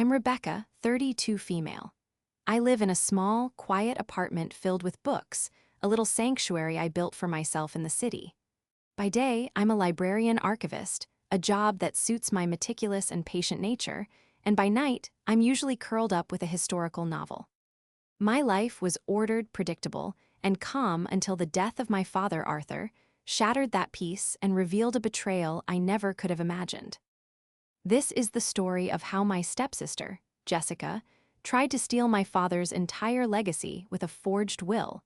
I'm Rebecca, 32 female. I live in a small, quiet apartment filled with books, a little sanctuary I built for myself in the city. By day, I'm a librarian archivist, a job that suits my meticulous and patient nature, and by night, I'm usually curled up with a historical novel. My life was ordered, predictable, and calm until the death of my father, Arthur, shattered that peace and revealed a betrayal I never could have imagined. This is the story of how my stepsister, Jessica, tried to steal my father's entire legacy with a forged will,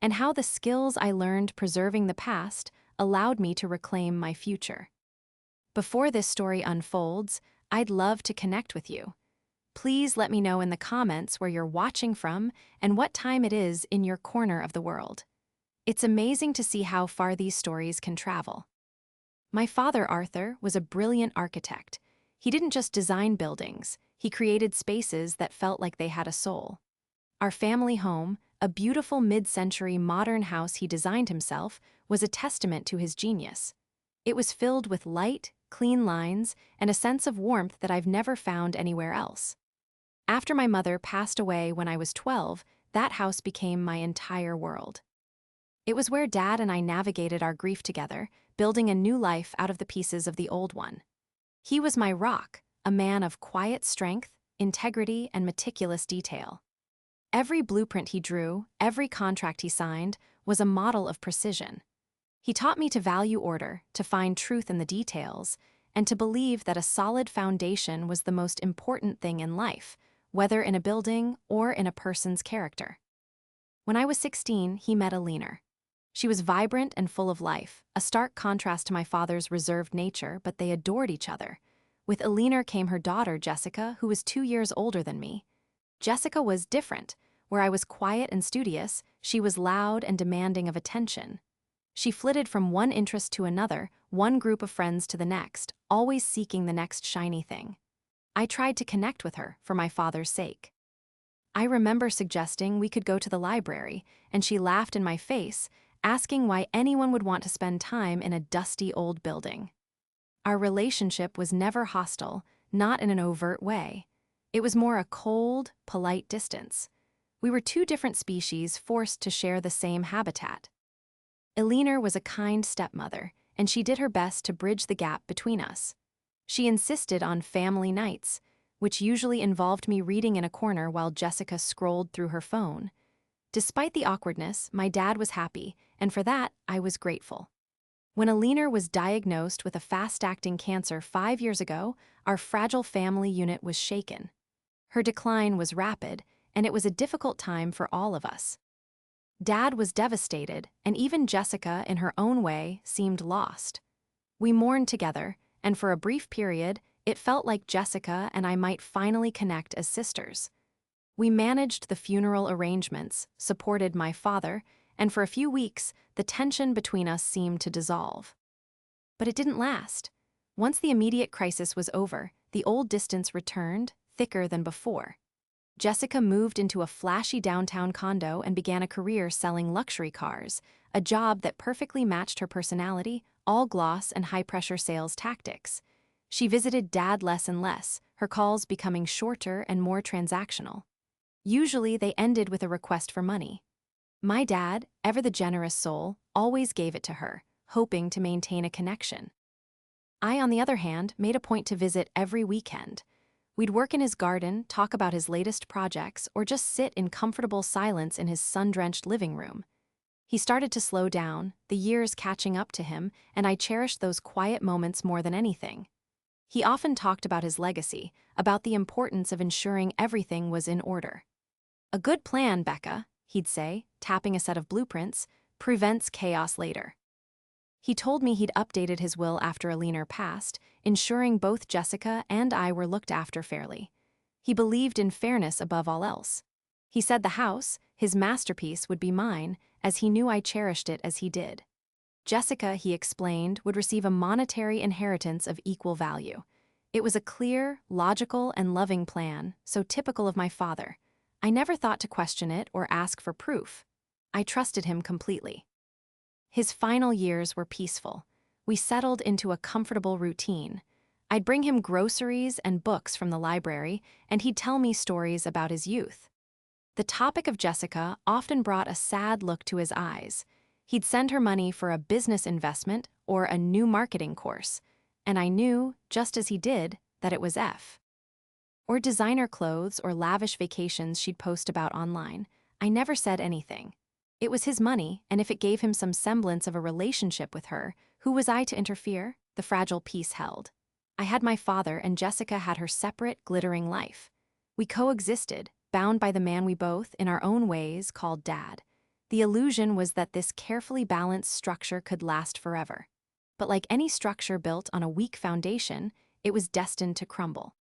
and how the skills I learned preserving the past allowed me to reclaim my future. Before this story unfolds, I'd love to connect with you. Please let me know in the comments where you're watching from and what time it is in your corner of the world. It's amazing to see how far these stories can travel. My father, Arthur, was a brilliant architect. He didn't just design buildings, he created spaces that felt like they had a soul. Our family home, a beautiful mid-century modern house he designed himself, was a testament to his genius. It was filled with light, clean lines, and a sense of warmth that I've never found anywhere else. After my mother passed away when I was 12, that house became my entire world. It was where Dad and I navigated our grief together, building a new life out of the pieces of the old one. He was my rock, a man of quiet strength, integrity, and meticulous detail. Every blueprint he drew, every contract he signed, was a model of precision. He taught me to value order, to find truth in the details, and to believe that a solid foundation was the most important thing in life, whether in a building or in a person's character. When I was 16, he met Alina. She was vibrant and full of life, a stark contrast to my father's reserved nature, but they adored each other. With Alina came her daughter, Jessica, who was 2 years older than me. Jessica was different. Where I was quiet and studious, she was loud and demanding of attention. She flitted from one interest to another, one group of friends to the next, always seeking the next shiny thing. I tried to connect with her for my father's sake. I remember suggesting we could go to the library, and she laughed in my face, asking why anyone would want to spend time in a dusty old building. Our relationship was never hostile, not in an overt way. It was more a cold, polite distance. We were two different species forced to share the same habitat. Alina was a kind stepmother, and she did her best to bridge the gap between us. She insisted on family nights, which usually involved me reading in a corner while Jessica scrolled through her phone. Despite the awkwardness, my dad was happy, and for that, I was grateful. When Alina was diagnosed with a fast-acting cancer 5 years ago, our fragile family unit was shaken. Her decline was rapid, and it was a difficult time for all of us. Dad was devastated, and even Jessica, in her own way, seemed lost. We mourned together, and for a brief period, it felt like Jessica and I might finally connect as sisters. We managed the funeral arrangements, supported my father, and for a few weeks, the tension between us seemed to dissolve. But it didn't last. Once the immediate crisis was over, the old distance returned, thicker than before. Jessica moved into a flashy downtown condo and began a career selling luxury cars, a job that perfectly matched her personality, all gloss and high-pressure sales tactics. She visited Dad less and less, her calls becoming shorter and more transactional. Usually, they ended with a request for money. My dad, ever the generous soul, always gave it to her, hoping to maintain a connection. I, on the other hand, made a point to visit every weekend. We'd work in his garden, talk about his latest projects, or just sit in comfortable silence in his sun-drenched living room. He started to slow down, the years catching up to him, and I cherished those quiet moments more than anything. He often talked about his legacy, about the importance of ensuring everything was in order. "A good plan, Becca," he'd say, tapping a set of blueprints, "prevents chaos later." He told me he'd updated his will after Alina passed, ensuring both Jessica and I were looked after fairly. He believed in fairness above all else. He said the house, his masterpiece, would be mine, as he knew I cherished it as he did. Jessica, he explained, would receive a monetary inheritance of equal value. It was a clear, logical, and loving plan, so typical of my father. I never thought to question it or ask for proof. I trusted him completely. His final years were peaceful. We settled into a comfortable routine. I'd bring him groceries and books from the library, and he'd tell me stories about his youth. The topic of Jessica often brought a sad look to his eyes. He'd send her money for a business investment or a new marketing course, and I knew, just as he did, that it was F. Or designer clothes or lavish vacations she'd post about online. I never said anything. It was his money, and if it gave him some semblance of a relationship with her, who was I to interfere? The fragile peace held. I had my father, and Jessica had her separate, glittering life. We coexisted, bound by the man we both, in our own ways, called Dad. The illusion was that this carefully balanced structure could last forever. But like any structure built on a weak foundation, it was destined to crumble.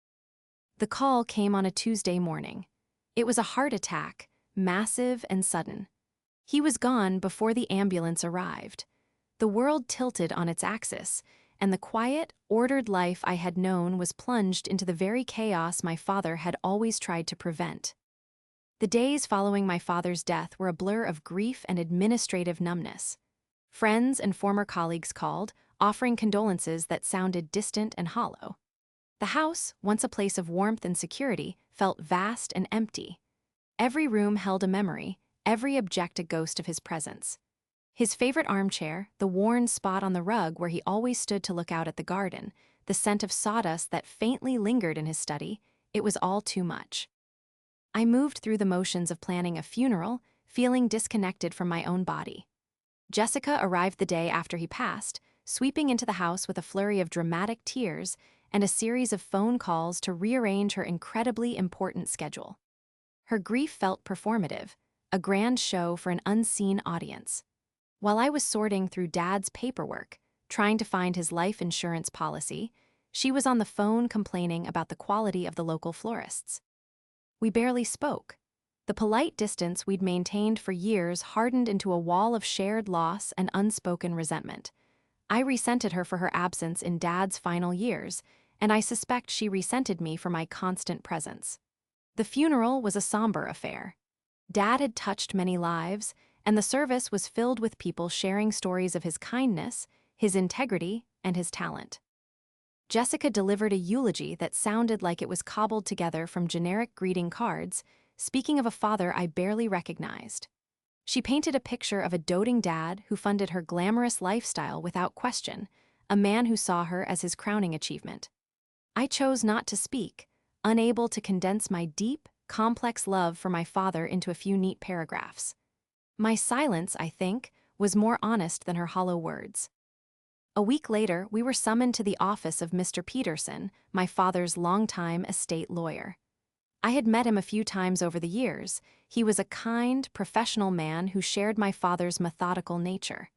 The call came on a Tuesday morning. It was a heart attack, massive and sudden. He was gone before the ambulance arrived. The world tilted on its axis, and the quiet, ordered life I had known was plunged into the very chaos my father had always tried to prevent. The days following my father's death were a blur of grief and administrative numbness. Friends and former colleagues called, offering condolences that sounded distant and hollow. The house, once a place of warmth and security, felt vast and empty. Every room held a memory, every object a ghost of his presence. His favorite armchair, the worn spot on the rug where he always stood to look out at the garden, the scent of sawdust that faintly lingered in his study, it was all too much. I moved through the motions of planning a funeral, feeling disconnected from my own body. Jessica arrived the day after he passed, sweeping into the house with a flurry of dramatic tears and a series of phone calls to rearrange her incredibly important schedule. Her grief felt performative, a grand show for an unseen audience. While I was sorting through Dad's paperwork, trying to find his life insurance policy, she was on the phone complaining about the quality of the local florists. We barely spoke. The polite distance we'd maintained for years hardened into a wall of shared loss and unspoken resentment. I resented her for her absence in Dad's final years, and I suspect she resented me for my constant presence. The funeral was a somber affair. Dad had touched many lives, and the service was filled with people sharing stories of his kindness, his integrity, and his talent. Jessica delivered a eulogy that sounded like it was cobbled together from generic greeting cards, speaking of a father I barely recognized. She painted a picture of a doting dad who funded her glamorous lifestyle without question, a man who saw her as his crowning achievement. I chose not to speak, unable to condense my deep, complex love for my father into a few neat paragraphs. My silence, I think, was more honest than her hollow words. A week later, we were summoned to the office of Mr. Peterson, my father's longtime estate lawyer. I had met him a few times over the years. He was a kind, professional man who shared my father's methodical nature.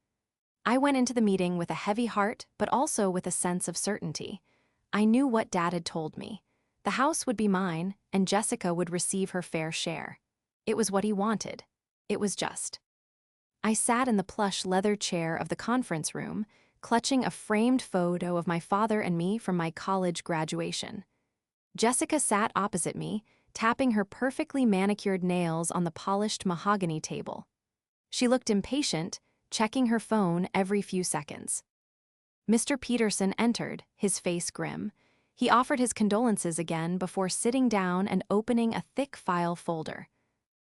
I went into the meeting with a heavy heart, but also with a sense of certainty. I knew what Dad had told me. The house would be mine, and Jessica would receive her fair share. It was what he wanted. It was just. I sat in the plush leather chair of the conference room, clutching a framed photo of my father and me from my college graduation. Jessica sat opposite me, tapping her perfectly manicured nails on the polished mahogany table. She looked impatient, checking her phone every few seconds. Mr. Peterson entered, his face grim. He offered his condolences again before sitting down and opening a thick file folder.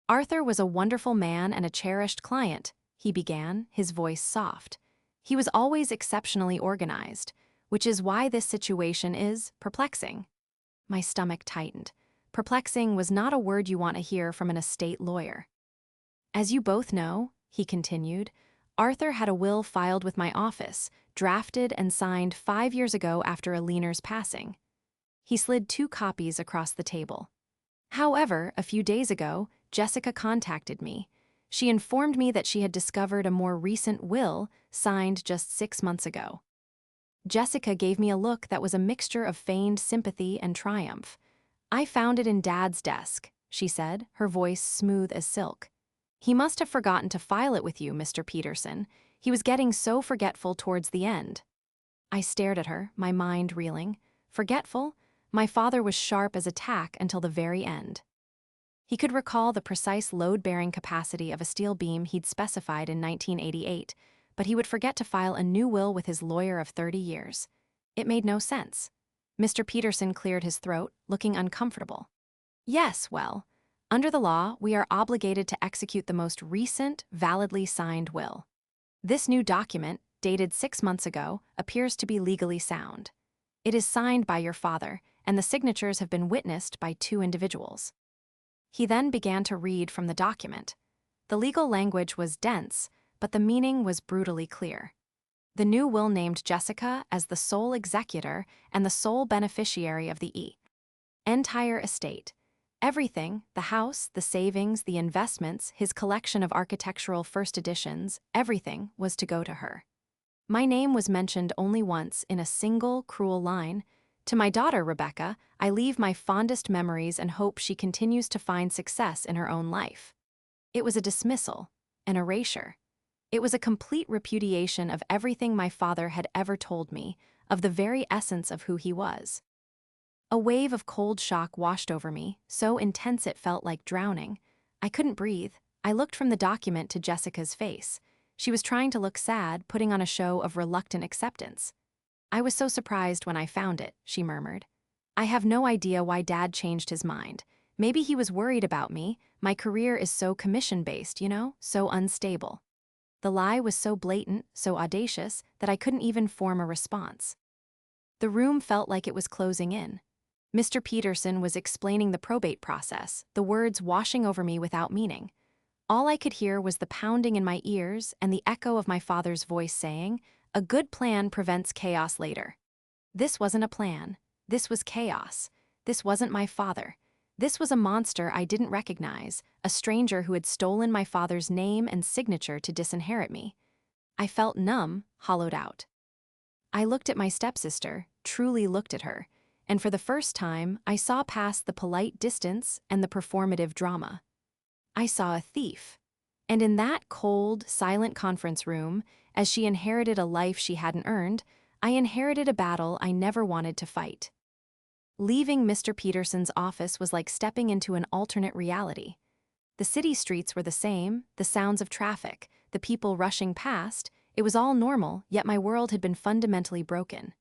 Arthur was a wonderful man and a cherished client, he began, his voice soft. He was always exceptionally organized, which is why this situation is perplexing. My stomach tightened. Perplexing was not a word you want to hear from an estate lawyer. As you both know, he continued, Arthur had a will filed with my office, drafted and signed 5 years ago after Aliner's passing. He slid 2 copies across the table. However, a few days ago, Jessica contacted me. She informed me that she had discovered a more recent will, signed just 6 months ago. Jessica gave me a look that was a mixture of feigned sympathy and triumph. I found it in Dad's desk, she said, her voice smooth as silk. He must have forgotten to file it with you, Mr. Peterson. He was getting so forgetful towards the end. I stared at her, my mind reeling. Forgetful? My father was sharp as a tack until the very end. He could recall the precise load-bearing capacity of a steel beam he'd specified in 1988, but he would forget to file a new will with his lawyer of 30 years. It made no sense. Mr. Peterson cleared his throat, looking uncomfortable. Yes, well, under the law, we are obligated to execute the most recent, validly signed will. This new document, dated 6 months ago, appears to be legally sound. It is signed by your father, and the signatures have been witnessed by 2 individuals. He then began to read from the document. The legal language was dense, but the meaning was brutally clear. The new will named Jessica as the sole executor and the sole beneficiary of the entire estate. Everything, the house, the savings, the investments, his collection of architectural first editions, everything was to go to her. My name was mentioned only once in a single, cruel line. To my daughter, Rebecca, I leave my fondest memories and hope she continues to find success in her own life. It was a dismissal, an erasure. It was a complete repudiation of everything my father had ever told me, of the very essence of who he was. A wave of cold shock washed over me, so intense it felt like drowning. I couldn't breathe. I looked from the document to Jessica's face. She was trying to look sad, putting on a show of reluctant acceptance. I was so surprised when I found it, she murmured. I have no idea why Dad changed his mind. Maybe he was worried about me. My career is so commission-based, so unstable. The lie was so blatant, so audacious, that I couldn't even form a response. The room felt like it was closing in. Mr. Peterson was explaining the probate process, the words washing over me without meaning. All I could hear was the pounding in my ears and the echo of my father's voice saying, "A good plan prevents chaos later." This wasn't a plan. This was chaos. This wasn't my father. This was a monster I didn't recognize, a stranger who had stolen my father's name and signature to disinherit me. I felt numb, hollowed out. I looked at my stepsister, truly looked at her, and for the first time, I saw past the polite distance and the performative drama. I saw a thief. And in that cold, silent conference room, as she inherited a life she hadn't earned, I inherited a battle I never wanted to fight. Leaving Mr. Peterson's office was like stepping into an alternate reality. The city streets were the same, the sounds of traffic, the people rushing past. It was all normal, yet my world had been fundamentally broken.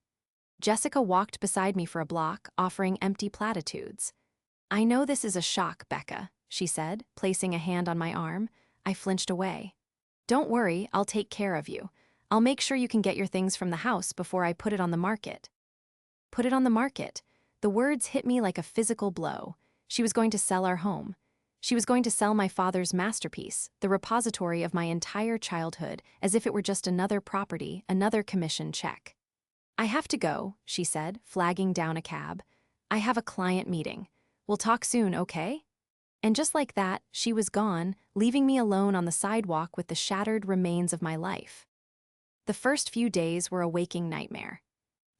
Jessica walked beside me for a block, offering empty platitudes. "I know this is a shock, Becca," she said, placing a hand on my arm. I flinched away. "Don't worry, I'll take care of you. I'll make sure you can get your things from the house before I put it on the market." Put it on the market. The words hit me like a physical blow. She was going to sell our home. She was going to sell my father's masterpiece, the repository of my entire childhood, as if it were just another property, another commission check. "I have to go," she said, flagging down a cab. "I have a client meeting. We'll talk soon, okay?" And just like that, she was gone, leaving me alone on the sidewalk with the shattered remains of my life. The first few days were a waking nightmare.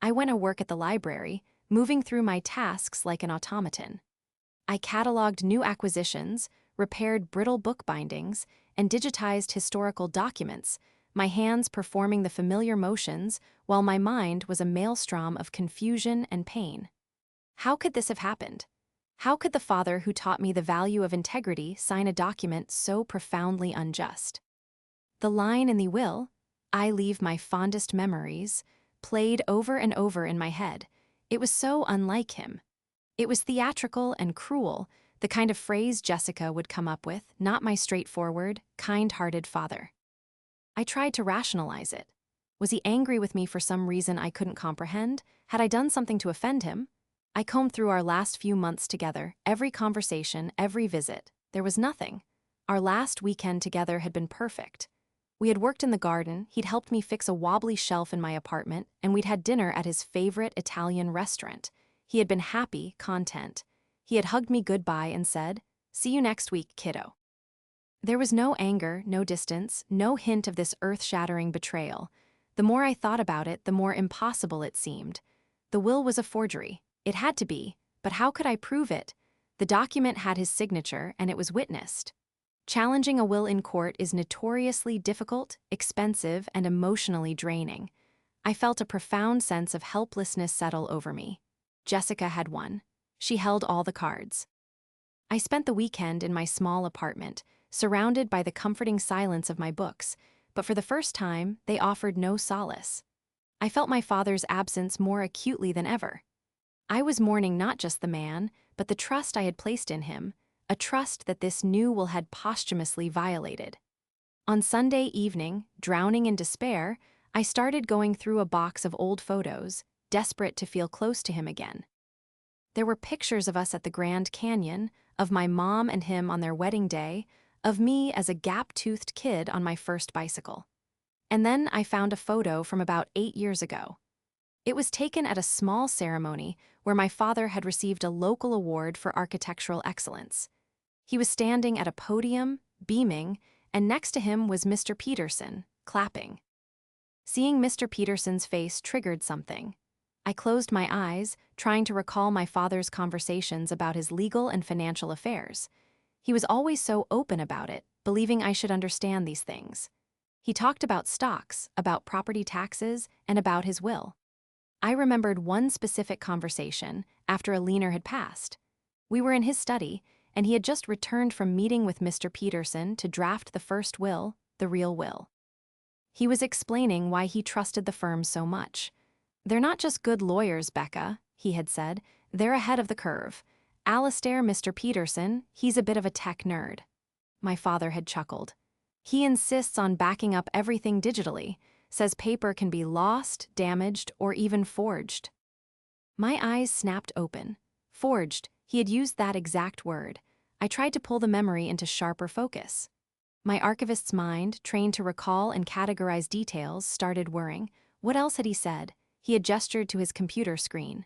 I went to work at the library, moving through my tasks like an automaton. I cataloged new acquisitions, repaired brittle book bindings, and digitized historical documents, my hands performing the familiar motions while my mind was a maelstrom of confusion and pain. How could this have happened? How could the father who taught me the value of integrity sign a document so profoundly unjust? The line in the will, "I leave my fondest memories," played over and over in my head. It was so unlike him. It was theatrical and cruel, the kind of phrase Jessica would come up with, not my straightforward, kind-hearted father. I tried to rationalize it. Was he angry with me for some reason I couldn't comprehend? Had I done something to offend him? I combed through our last few months together, every conversation, every visit. There was nothing. Our last weekend together had been perfect. We had worked in the garden, he'd helped me fix a wobbly shelf in my apartment, and we'd had dinner at his favorite Italian restaurant. He had been happy, content. He had hugged me goodbye and said, "See you next week, kiddo." There was no anger, no distance, no hint of this earth-shattering betrayal. The more I thought about it, the more impossible it seemed. The will was a forgery. It had to be, but how could I prove it? The document had his signature, and it was witnessed. Challenging a will in court is notoriously difficult, expensive, and emotionally draining. I felt a profound sense of helplessness settle over me. Jessica had won. She held all the cards. I spent the weekend in my small apartment, surrounded by the comforting silence of my books, but for the first time, they offered no solace. I felt my father's absence more acutely than ever. I was mourning not just the man, but the trust I had placed in him, a trust that this new will had posthumously violated. On Sunday evening, drowning in despair, I started going through a box of old photos, desperate to feel close to him again. There were pictures of us at the Grand Canyon, of my mom and him on their wedding day, of me as a gap-toothed kid on my first bicycle. And then I found a photo from about 8 years ago. It was taken at a small ceremony where my father had received a local award for architectural excellence. He was standing at a podium, beaming, and next to him was Mr. Peterson, clapping. Seeing Mr. Peterson's face triggered something. I closed my eyes, trying to recall my father's conversations about his legal and financial affairs. He was always so open about it, believing I should understand these things. He talked about stocks, about property taxes, and about his will. I remembered one specific conversation after a leaner had passed. We were in his study, and he had just returned from meeting with Mr. Peterson to draft the first will, the real will. He was explaining why he trusted the firm so much. "They're not just good lawyers, Becca," he had said. "They're ahead of the curve. Alistair, Mr. Peterson, he's a bit of a tech nerd." My father had chuckled. "He insists on backing up everything digitally, says paper can be lost, damaged, or even forged." My eyes snapped open. Forged, he had used that exact word. I tried to pull the memory into sharper focus. My archivist's mind, trained to recall and categorize details, started whirring. What else had he said? He had gestured to his computer screen.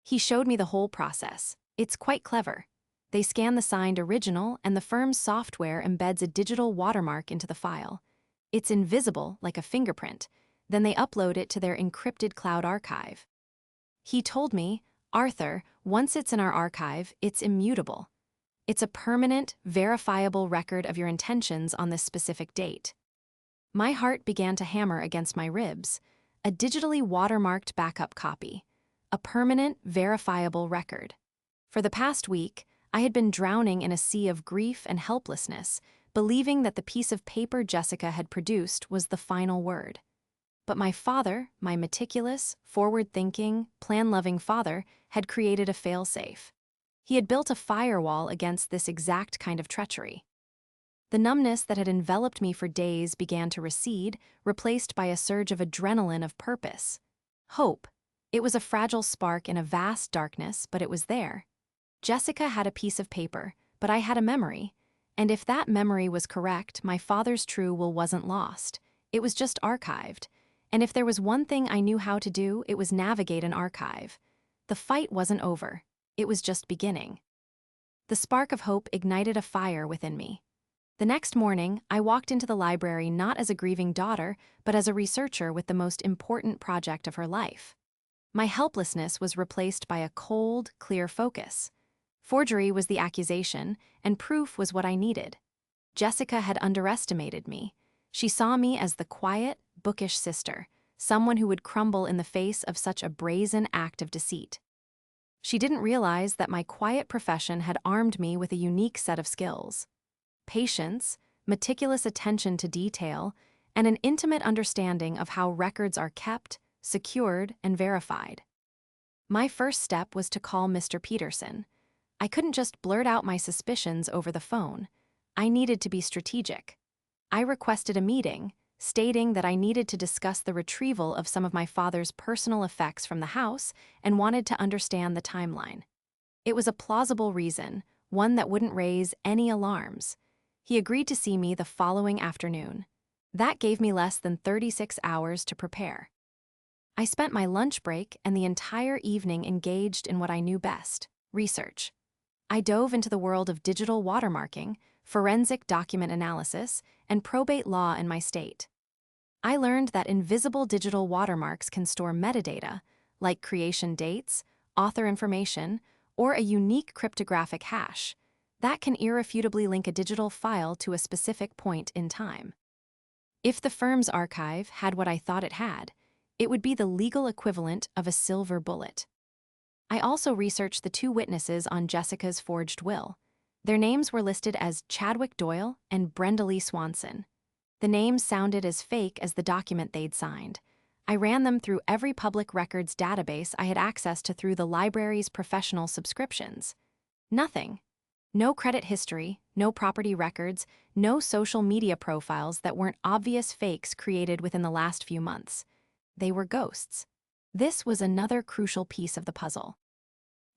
He showed me the whole process. It's quite clever. They scan the signed original, and the firm's software embeds a digital watermark into the file. It's invisible, like a fingerprint. Then they upload it to their encrypted cloud archive. He told me, "Arthur, once it's in our archive, it's immutable. It's a permanent, verifiable record of your intentions on this specific date." My heart began to hammer against my ribs. A digitally watermarked backup copy. A permanent, verifiable record. For the past week, I had been drowning in a sea of grief and helplessness, believing that the piece of paper Jessica had produced was the final word. But my father, my meticulous, forward-thinking, plan-loving father, had created a failsafe. He had built a firewall against this exact kind of treachery. The numbness that had enveloped me for days began to recede, replaced by a surge of adrenaline of purpose. Hope. It was a fragile spark in a vast darkness, but it was there. Jessica had a piece of paper, but I had a memory. And if that memory was correct, my father's true will wasn't lost. It was just archived. And if there was one thing I knew how to do, it was navigate an archive. The fight wasn't over. It was just beginning. The spark of hope ignited a fire within me. The next morning, I walked into the library not as a grieving daughter, but as a researcher with the most important project of her life. My helplessness was replaced by a cold, clear focus. Forgery was the accusation, and proof was what I needed. Jessica had underestimated me. She saw me as the quiet, bookish sister, someone who would crumble in the face of such a brazen act of deceit. She didn't realize that my quiet profession had armed me with a unique set of skills. Patience, meticulous attention to detail, and an intimate understanding of how records are kept, secured, and verified. My first step was to call Mr. Peterson. I couldn't just blurt out my suspicions over the phone. I needed to be strategic. I requested a meeting, stating that I needed to discuss the retrieval of some of my father's personal effects from the house and wanted to understand the timeline. It was a plausible reason, one that wouldn't raise any alarms. He agreed to see me the following afternoon. That gave me less than 36 hours to prepare. I spent my lunch break and the entire evening engaged in what I knew best, research. I dove into the world of digital watermarking, forensic document analysis, and probate law in my state. I learned that invisible digital watermarks can store metadata, like creation dates, author information, or a unique cryptographic hash, that can irrefutably link a digital file to a specific point in time. If the firm's archive had what I thought it had, it would be the legal equivalent of a silver bullet. I also researched the two witnesses on Jessica's forged will. Their names were listed as Chadwick Doyle and Brenda Lee Swanson. The names sounded as fake as the document they'd signed. I ran them through every public records database I had access to through the library's professional subscriptions. Nothing. No credit history, no property records, no social media profiles that weren't obvious fakes created within the last few months. They were ghosts. This was another crucial piece of the puzzle.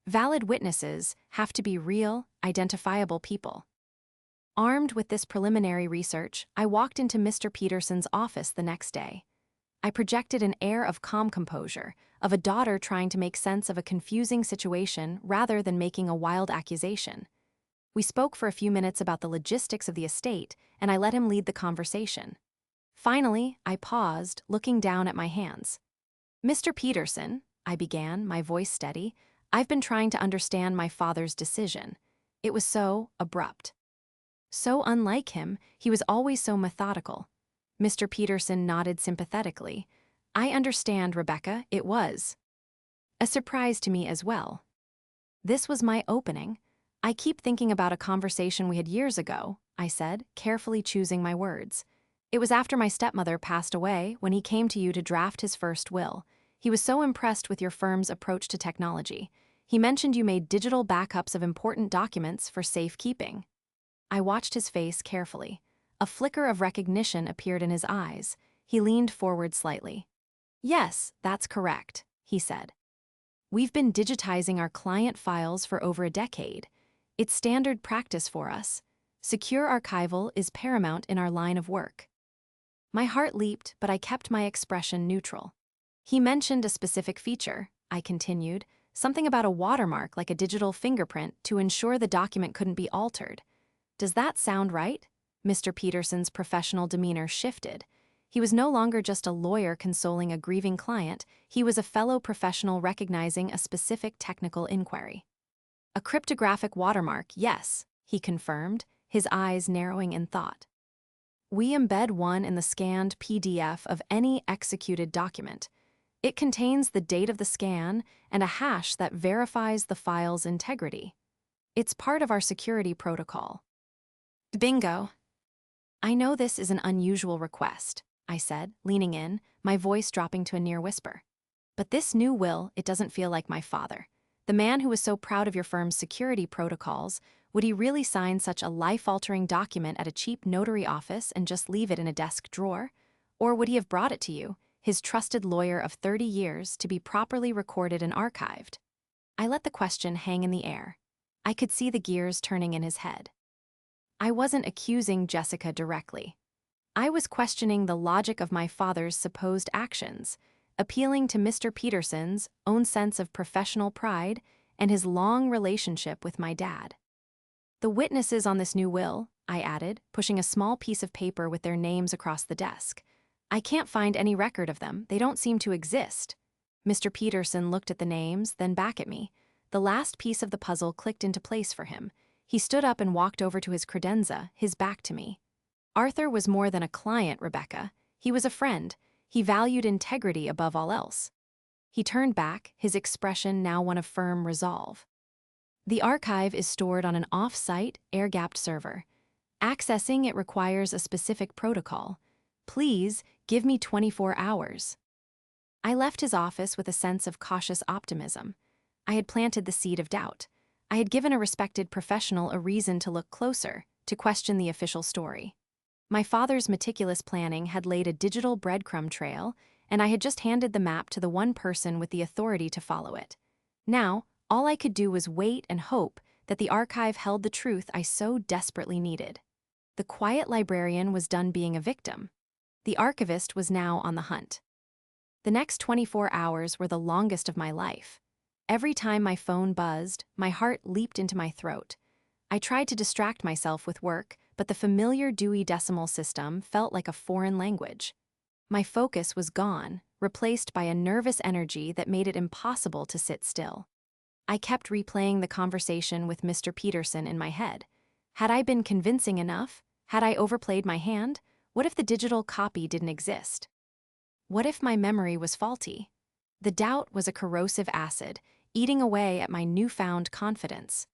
Valid witnesses have to be real, identifiable people. Armed with this preliminary research, I walked into Mr. Peterson's office the next day. I projected an air of calm composure, of a daughter trying to make sense of a confusing situation rather than making a wild accusation. We spoke for a few minutes about the logistics of the estate, and I let him lead the conversation. Finally, I paused, looking down at my hands. "Mr. Peterson," I began, my voice steady, "I've been trying to understand my father's decision. It was so abrupt. So unlike him, he was always so methodical." Mr. Peterson nodded sympathetically. "I understand, Rebecca, it was a surprise to me as well." This was my opening. "I keep thinking about a conversation we had years ago," I said, carefully choosing my words. "It was after my stepmother passed away when he came to you to draft his first will. He was so impressed with your firm's approach to technology. He mentioned you made digital backups of important documents for safekeeping." I watched his face carefully. A flicker of recognition appeared in his eyes. He leaned forward slightly. "Yes, that's correct," he said. "We've been digitizing our client files for over a decade. It's standard practice for us. Secure archival is paramount in our line of work." My heart leaped, but I kept my expression neutral. "He mentioned a specific feature," I continued, "something about a watermark like a digital fingerprint to ensure the document couldn't be altered. Does that sound right?" Mr. Peterson's professional demeanor shifted. He was no longer just a lawyer consoling a grieving client, he was a fellow professional recognizing a specific technical inquiry. "A cryptographic watermark, yes," he confirmed, his eyes narrowing in thought. "We embed one in the scanned PDF of any executed document. It contains the date of the scan and a hash that verifies the file's integrity. It's part of our security protocol." Bingo. "I know this is an unusual request," I said, leaning in, my voice dropping to a near whisper. "But this new will, it doesn't feel like my father. The man who was so proud of your firm's security protocols, would he really sign such a life-altering document at a cheap notary office and just leave it in a desk drawer? Or would he have brought it to you, his trusted lawyer of 30 years, to be properly recorded and archived?" I let the question hang in the air. I could see the gears turning in his head. I wasn't accusing Jessica directly. I was questioning the logic of my father's supposed actions, appealing to Mr. Peterson's own sense of professional pride and his long relationship with my dad. "The witnesses on this new will," I added, pushing a small piece of paper with their names across the desk. "I can't find any record of them. They don't seem to exist." Mr. Peterson looked at the names, then back at me. The last piece of the puzzle clicked into place for him. He stood up and walked over to his credenza, his back to me. "Arthur was more than a client, Rebecca. He was a friend. He valued integrity above all else." He turned back, his expression now one of firm resolve. "The archive is stored on an off-site, air-gapped server. Accessing it requires a specific protocol. Please give me 24 hours." I left his office with a sense of cautious optimism. I had planted the seed of doubt. I had given a respected professional a reason to look closer, to question the official story. My father's meticulous planning had laid a digital breadcrumb trail, and I had just handed the map to the one person with the authority to follow it. Now, all I could do was wait and hope that the archive held the truth I so desperately needed. The quiet librarian was done being a victim. The archivist was now on the hunt. The next 24 hours were the longest of my life. Every time my phone buzzed, my heart leaped into my throat. I tried to distract myself with work, but the familiar Dewey Decimal System felt like a foreign language. My focus was gone, replaced by a nervous energy that made it impossible to sit still. I kept replaying the conversation with Mr. Peterson in my head. Had I been convincing enough? Had I overplayed my hand? What if the digital copy didn't exist? What if my memory was faulty? The doubt was a corrosive acid, eating away at my newfound confidence.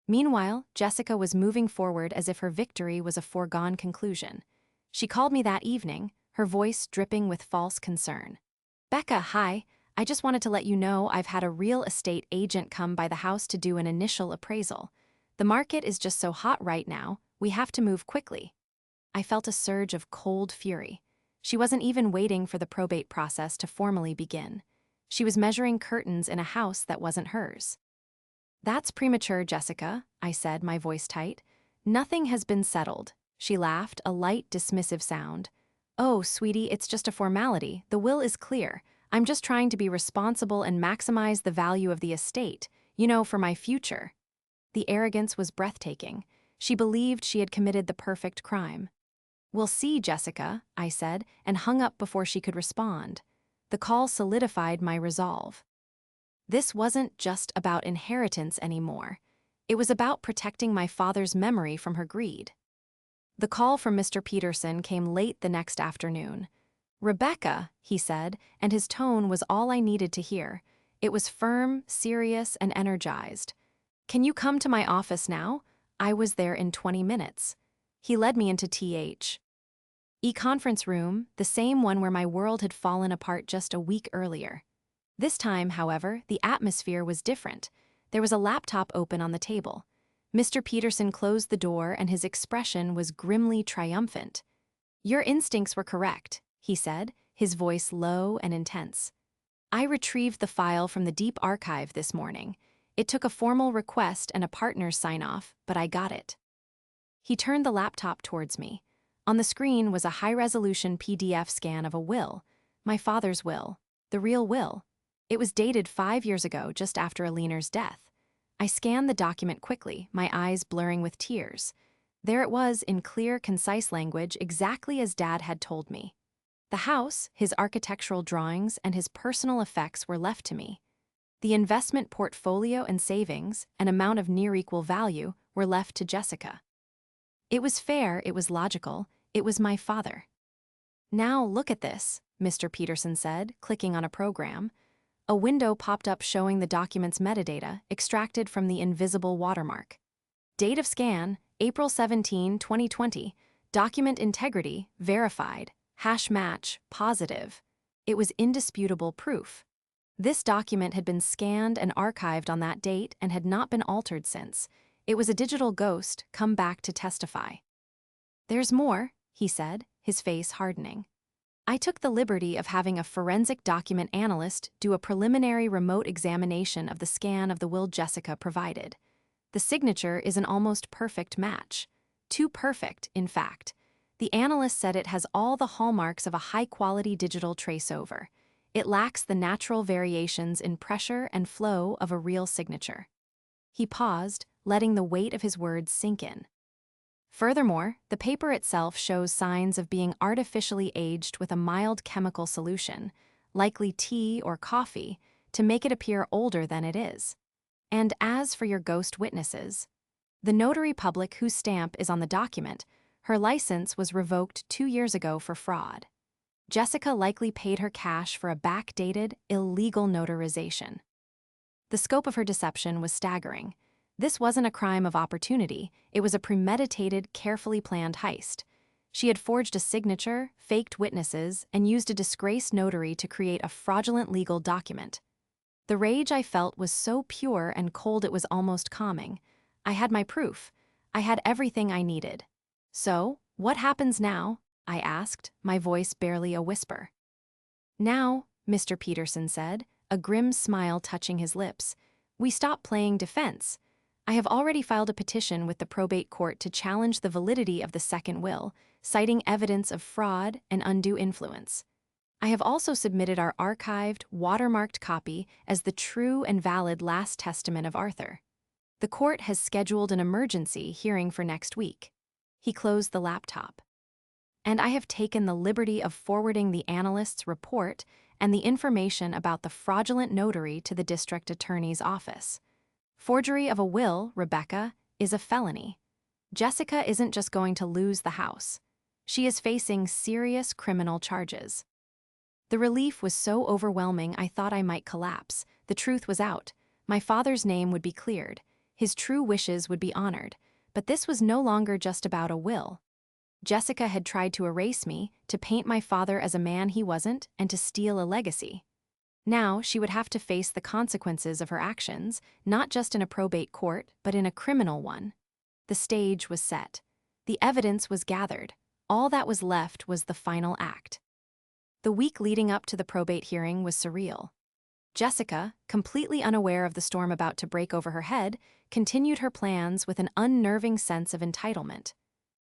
Meanwhile, Jessica was moving forward as if her victory was a foregone conclusion. She called me that evening, her voice dripping with false concern. Becca, hi. I just wanted to let you know I've had a real estate agent come by the house to do an initial appraisal. The market is just so hot right now, we have to move quickly. I felt a surge of cold fury. She wasn't even waiting for the probate process to formally begin. She was measuring curtains in a house that wasn't hers. That's premature, Jessica, I said, my voice tight. Nothing has been settled. She laughed, a light, dismissive sound. Oh, sweetie, it's just a formality. The will is clear. I'm just trying to be responsible and maximize the value of the estate, for my future. The arrogance was breathtaking. She believed she had committed the perfect crime. We'll see, Jessica, I said, and hung up before she could respond. The call solidified my resolve. This wasn't just about inheritance anymore. It was about protecting my father's memory from her greed. The call from Mr. Peterson came late the next afternoon. Rebecca, he said, and his tone was all I needed to hear. It was firm, serious, and energized. Can you come to my office now? I was there in 20 minutes. He led me into conference room, the same one where my world had fallen apart just a week earlier. This time, however, the atmosphere was different. There was a laptop open on the table. Mr. Peterson closed the door and his expression was grimly triumphant. Your instincts were correct, he said, his voice low and intense. I retrieved the file from the deep archive this morning. It took a formal request and a partner's sign-off, but I got it. He turned the laptop towards me. On the screen was a high-resolution PDF scan of a will, my father's will, the real will. It was dated 5 years ago, just after Aliner's death. I scanned the document quickly, my eyes blurring with tears. There it was in clear, concise language, exactly as Dad had told me. The house, his architectural drawings, and his personal effects were left to me. The investment portfolio and savings, an amount of near-equal value, were left to Jessica. It was fair, it was logical, it was my father. Now look at this, Mr. Peterson said, clicking on a program. A window popped up showing the document's metadata, extracted from the invisible watermark. Date of scan, April 17, 2020. Document integrity, verified. Hash match, positive. It was indisputable proof. This document had been scanned and archived on that date and had not been altered since. It was a digital ghost, come back to testify. There's more, he said, his face hardening. I took the liberty of having a forensic document analyst do a preliminary remote examination of the scan of the will Jessica provided. The signature is an almost perfect match. Too perfect, in fact. The analyst said it has all the hallmarks of a high-quality digital traceover. It lacks the natural variations in pressure and flow of a real signature. He paused, letting the weight of his words sink in. Furthermore, the paper itself shows signs of being artificially aged with a mild chemical solution, likely tea or coffee, to make it appear older than it is. And as for your ghost witnesses, the notary public whose stamp is on the document, her license was revoked 2 years ago for fraud. Jessica likely paid her cash for a backdated, illegal notarization. The scope of her deception was staggering. This wasn't a crime of opportunity, it was a premeditated, carefully planned heist. She had forged a signature, faked witnesses, and used a disgraced notary to create a fraudulent legal document. The rage I felt was so pure and cold it was almost calming. I had my proof. I had everything I needed. So, what happens now? I asked, my voice barely a whisper. Now, Mr. Peterson said, a grim smile touching his lips, we stop playing defense. I have already filed a petition with the probate court to challenge the validity of the second will, citing evidence of fraud and undue influence. I have also submitted our archived, watermarked copy as the true and valid last testament of Arthur. The court has scheduled an emergency hearing for next week. He closed the laptop. And I have taken the liberty of forwarding the analyst's report and the information about the fraudulent notary to the district attorney's office. Forgery of a will, Rebecca, is a felony. Jessica isn't just going to lose the house. She is facing serious criminal charges. The relief was so overwhelming I thought I might collapse. The truth was out. My father's name would be cleared. His true wishes would be honored. But this was no longer just about a will. Jessica had tried to erase me, to paint my father as a man he wasn't, and to steal a legacy. Now she would have to face the consequences of her actions, not just in a probate court, but in a criminal one. The stage was set. The evidence was gathered. All that was left was the final act. The week leading up to the probate hearing was surreal. Jessica, completely unaware of the storm about to break over her head, continued her plans with an unnerving sense of entitlement.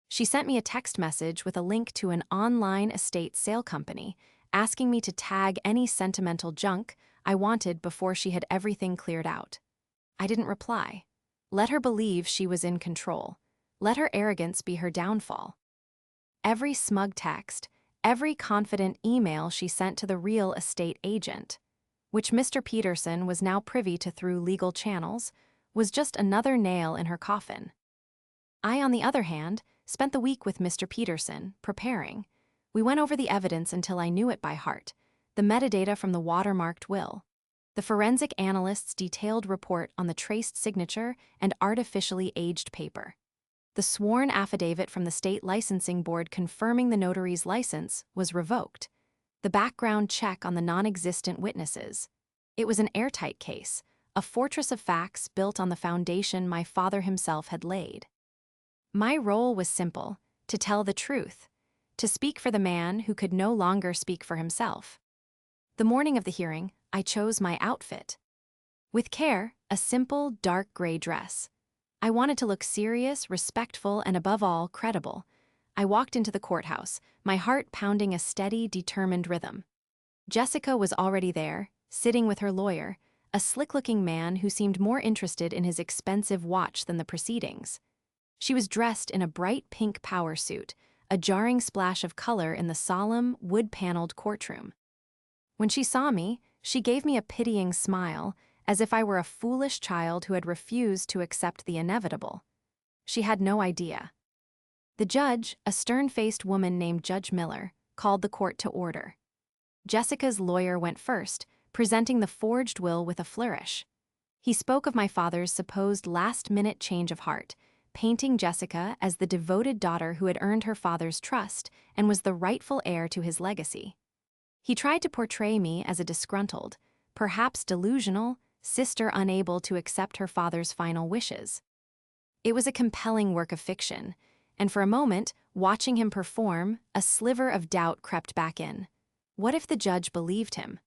She sent me a text message with a link to an online estate sale company, asking me to tag any sentimental junk I wanted before she had everything cleared out. I didn't reply. Let her believe she was in control. Let her arrogance be her downfall. Every smug text, every confident email she sent to the real estate agent, which Mr. Peterson was now privy to through legal channels, was just another nail in her coffin. I, on the other hand, spent the week with Mr. Peterson, preparing. We went over the evidence until I knew it by heart, the metadata from the watermarked will, the forensic analyst's detailed report on the traced signature and artificially aged paper, the sworn affidavit from the state licensing board confirming the notary's license was revoked, the background check on the non-existent witnesses. It was an airtight case, a fortress of facts built on the foundation my father himself had laid. My role was simple: to tell the truth, to speak for the man who could no longer speak for himself. The morning of the hearing, I chose my outfit. With care, a simple, dark gray dress. I wanted to look serious, respectful, and above all, credible. I walked into the courthouse, my heart pounding a steady, determined rhythm. Jessica was already there, sitting with her lawyer, a slick-looking man who seemed more interested in his expensive watch than the proceedings. She was dressed in a bright pink power suit, a jarring splash of color in the solemn, wood-paneled courtroom. When she saw me, she gave me a pitying smile, as if I were a foolish child who had refused to accept the inevitable. She had no idea. The judge, a stern-faced woman named Judge Miller, called the court to order. Jessica's lawyer went first, presenting the forged will with a flourish. He spoke of my father's supposed last-minute change of heart, painting Jessica as the devoted daughter who had earned her father's trust and was the rightful heir to his legacy. He tried to portray me as a disgruntled, perhaps delusional, sister unable to accept her father's final wishes. It was a compelling work of fiction, and for a moment, watching him perform, a sliver of doubt crept back in. What if the judge believed him?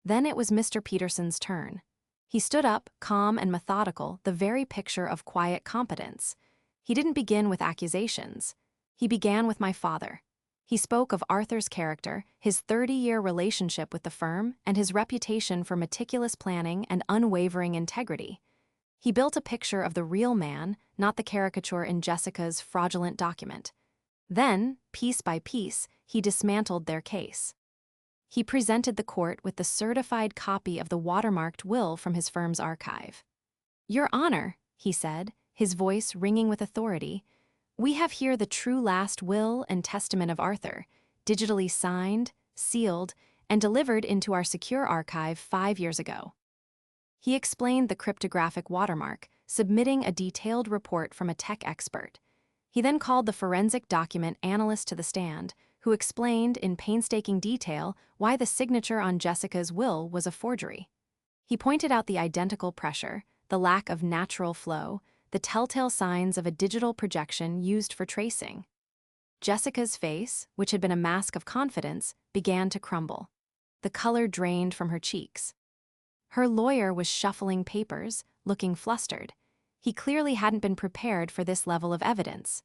Then it was Mr. Peterson's turn. He stood up, calm and methodical, the very picture of quiet competence. He didn't begin with accusations. He began with my father. He spoke of Arthur's character, his 30-year relationship with the firm, and his reputation for meticulous planning and unwavering integrity. He built a picture of the real man, not the caricature in Jessica's fraudulent document. Then, piece by piece, he dismantled their case. He presented the court with the certified copy of the watermarked will from his firm's archive. "Your Honor," he said, his voice ringing with authority, "we have here the true last will and testament of Arthur, digitally signed, sealed, and delivered into our secure archive 5 years ago." He explained the cryptographic watermark, submitting a detailed report from a tech expert. He then called the forensic document analyst to the stand, who explained in painstaking detail why the signature on Jessica's will was a forgery. He pointed out the identical pressure, the lack of natural flow, the telltale signs of a digital projection used for tracing. Jessica's face, which had been a mask of confidence, began to crumble. The color drained from her cheeks. Her lawyer was shuffling papers, looking flustered. He clearly hadn't been prepared for this level of evidence.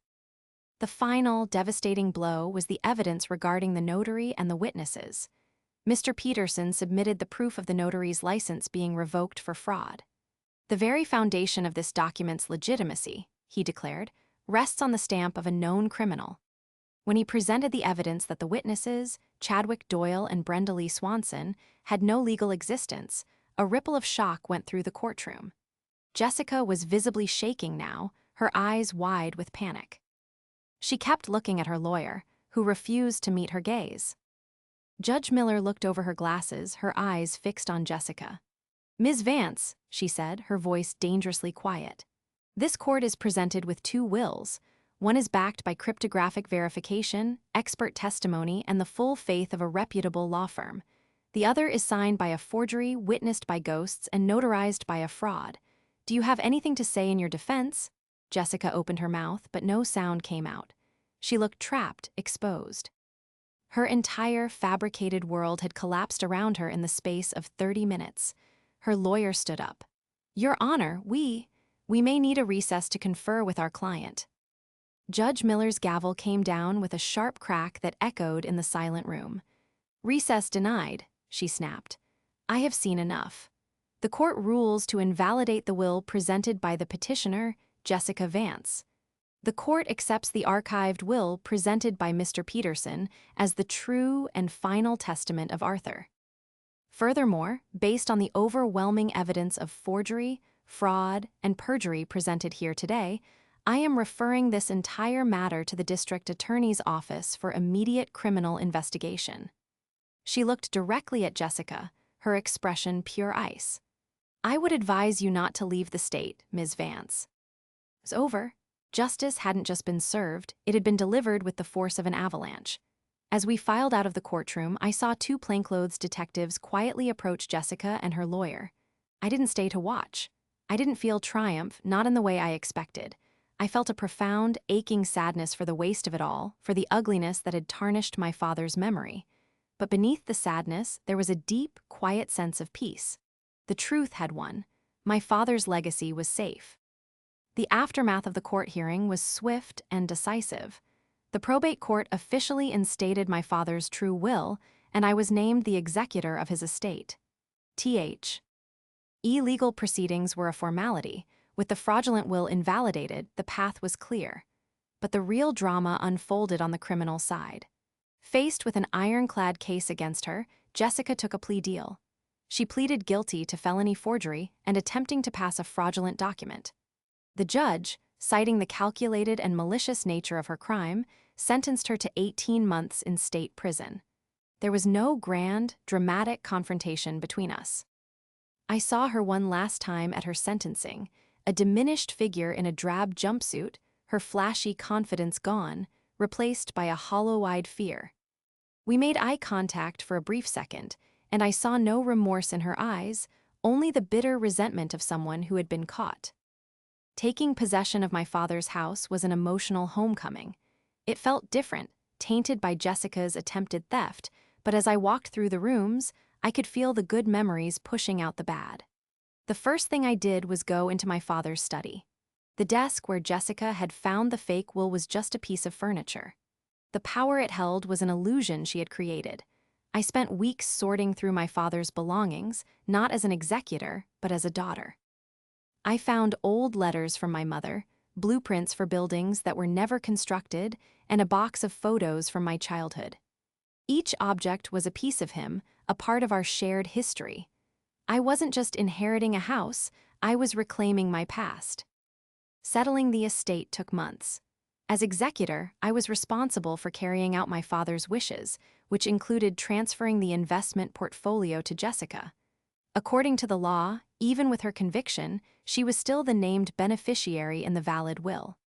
The final, devastating blow was the evidence regarding the notary and the witnesses. Mr. Peterson submitted the proof of the notary's license being revoked for fraud. "The very foundation of this document's legitimacy," he declared, "rests on the stamp of a known criminal." When he presented the evidence that the witnesses, Chadwick Doyle and Brenda Lee Swanson, had no legal existence, a ripple of shock went through the courtroom. Jessica was visibly shaking now, her eyes wide with panic. She kept looking at her lawyer, who refused to meet her gaze. Judge Miller looked over her glasses, her eyes fixed on Jessica. "Ms. Vance," she said, her voice dangerously quiet, "this court is presented with 2 wills, One is backed by cryptographic verification, expert testimony, and the full faith of a reputable law firm. The other is signed by a forgery, witnessed by ghosts, and notarized by a fraud. Do you have anything to say in your defense? Jessica opened her mouth, but no sound came out. She looked trapped, exposed. Her entire fabricated world had collapsed around her in the space of 30 minutes. Her lawyer stood up. Your Honor, we may need a recess to confer with our client. Judge Miller's gavel came down with a sharp crack that echoed in the silent room. Recess denied, she snapped. I have seen enough. The court rules to invalidate the will presented by the petitioner, Jessica Vance. The court accepts the archived will presented by Mr. Peterson as the true and final testament of Arthur. Furthermore, based on the overwhelming evidence of forgery, fraud, and perjury presented here today, I am referring this entire matter to the district attorney's office for immediate criminal investigation. She looked directly at Jessica, her expression pure ice. I would advise you not to leave the state, Ms. Vance. It's over. Justice hadn't just been served, it had been delivered with the force of an avalanche. As we filed out of the courtroom, I saw two plainclothes detectives quietly approach Jessica and her lawyer. I didn't stay to watch. I didn't feel triumph, not in the way I expected. I felt a profound, aching sadness for the waste of it all, for the ugliness that had tarnished my father's memory. But beneath the sadness, there was a deep, quiet sense of peace. The truth had won. My father's legacy was safe. The aftermath of the court hearing was swift and decisive. The probate court officially instated my father's true will, and I was named the executor of his estate. Illegal proceedings were a formality. With the fraudulent will invalidated, the path was clear. But the real drama unfolded on the criminal side. Faced with an ironclad case against her, Jessica took a plea deal. She pleaded guilty to felony forgery and attempting to pass a fraudulent document. The judge, citing the calculated and malicious nature of her crime, sentenced her to 18 months in state prison. There was no grand, dramatic confrontation between us. I saw her one last time at her sentencing, a diminished figure in a drab jumpsuit, her flashy confidence gone, replaced by a hollow-eyed fear. We made eye contact for a brief second, and I saw no remorse in her eyes, only the bitter resentment of someone who had been caught. Taking possession of my father's house was an emotional homecoming. It felt different, tainted by Jessica's attempted theft, but as I walked through the rooms, I could feel the good memories pushing out the bad. The first thing I did was go into my father's study. The desk where Jessica had found the fake will was just a piece of furniture. The power it held was an illusion she had created. I spent weeks sorting through my father's belongings, not as an executor, but as a daughter. I found old letters from my mother, blueprints for buildings that were never constructed, and a box of photos from my childhood. Each object was a piece of him, a part of our shared history. I wasn't just inheriting a house, I was reclaiming my past. Settling the estate took months. As executor, I was responsible for carrying out my father's wishes, which included transferring the investment portfolio to Jessica. According to the law, even with her conviction, she was still the named beneficiary in the valid will.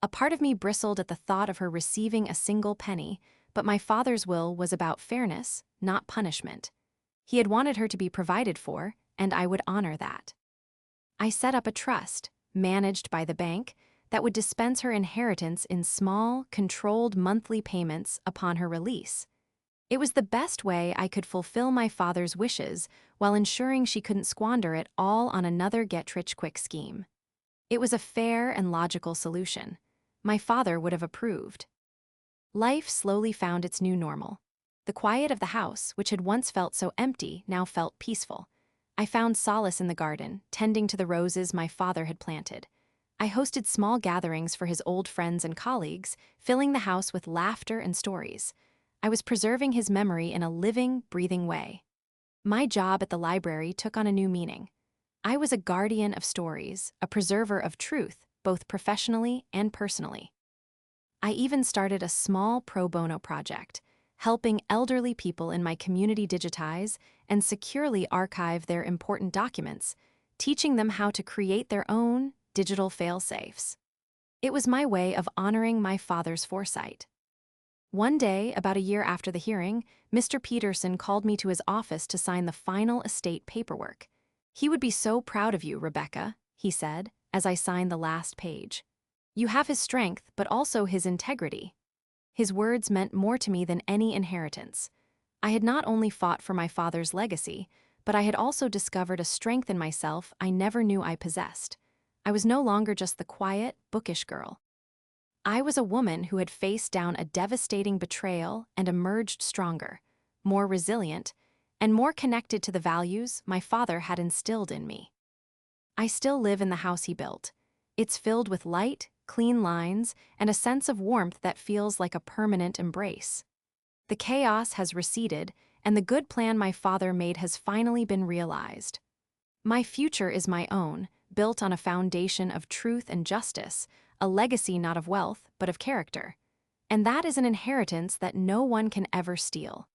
A part of me bristled at the thought of her receiving a single penny, but my father's will was about fairness, not punishment. He had wanted her to be provided for, and I would honor that. I set up a trust, managed by the bank, that would dispense her inheritance in small, controlled monthly payments upon her release. It was the best way I could fulfill my father's wishes while ensuring she couldn't squander it all on another get-rich-quick scheme. It was a fair and logical solution. My father would have approved. Life slowly found its new normal. The quiet of the house, which had once felt so empty, now felt peaceful. I found solace in the garden, tending to the roses my father had planted. I hosted small gatherings for his old friends and colleagues, filling the house with laughter and stories. I was preserving his memory in a living, breathing way. My job at the library took on a new meaning. I was a guardian of stories, a preserver of truth, both professionally and personally. I even started a small pro bono project, helping elderly people in my community digitize and securely archive their important documents, teaching them how to create their own digital fail-safes. It was my way of honoring my father's foresight. One day, about a year after the hearing, Mr. Peterson called me to his office to sign the final estate paperwork. "He would be so proud of you, Rebecca," he said, as I signed the last page. "You have his strength, but also his integrity." His words meant more to me than any inheritance. I had not only fought for my father's legacy, but I had also discovered a strength in myself I never knew I possessed. I was no longer just the quiet, bookish girl. I was a woman who had faced down a devastating betrayal and emerged stronger, more resilient, and more connected to the values my father had instilled in me. I still live in the house he built. It's filled with light, clean lines, and a sense of warmth that feels like a permanent embrace. The chaos has receded, and the good plan my father made has finally been realized. My future is my own, built on a foundation of truth and justice, a legacy not of wealth, but of character. And that is an inheritance that no one can ever steal.